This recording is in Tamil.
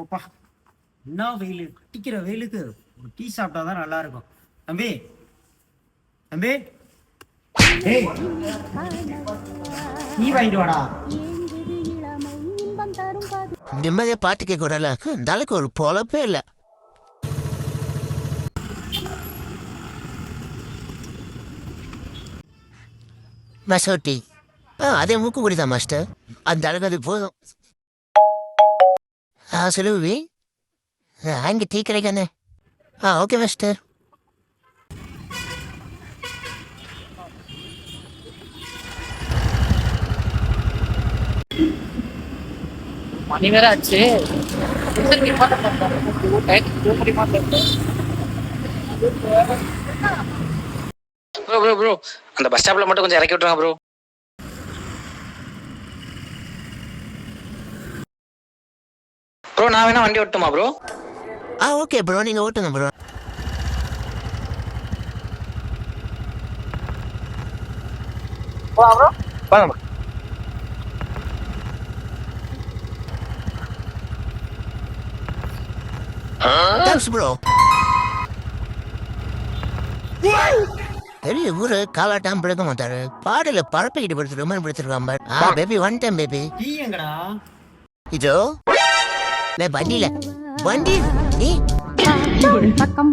அப்பா என்ன வெயில், அடிக்கிற வெயிலுக்கு ஒரு டீ சாப்பிட்டாதான் நல்லா இருக்கும். தம்பி தம்பி, டேய் டீ வாங்கிட்டு வாடா. நிம்மதியா பாட்டு கேட்க விடல, இந்த ஆளுக்கு ஒரு பொழப்பே இல்லை. மாஸ்டர் டீ அதே மூக்கு குடிதான் மாஸ்டர், அந்த அளவுக்கு அது போதும். சொல்லுவி அங்கே டீ கிடைக்கானே. Okay master. மணி வேற ஆச்சு. ப்ரோ ப்ரோ ப்ரோ, அந்த பஸ் ஸ்டாப்ல மட்டும் கொஞ்சம் இறக்கி விட்டுருங்க ப்ரோ. ப்ரோ நான் வேணா வண்டி ஓட்டுமா ப்ரோ? ஓகே ப்ரோ, நீங்க ஓட்டுங்க ப்ரோ. ப்ரோ வாங்க ப்ரோ. Thanks bro. பெரிய ஊரு காலாட்டாம் பிடிக்க மாட்டாரு, பாடல பழப்பிக்கிட்டு படுத்து ரொம்ப படுத்துருக்கான். Baby one time baby. Tea எங்கடா? இதோ வண்டியில வண்டி நீ பக்கம்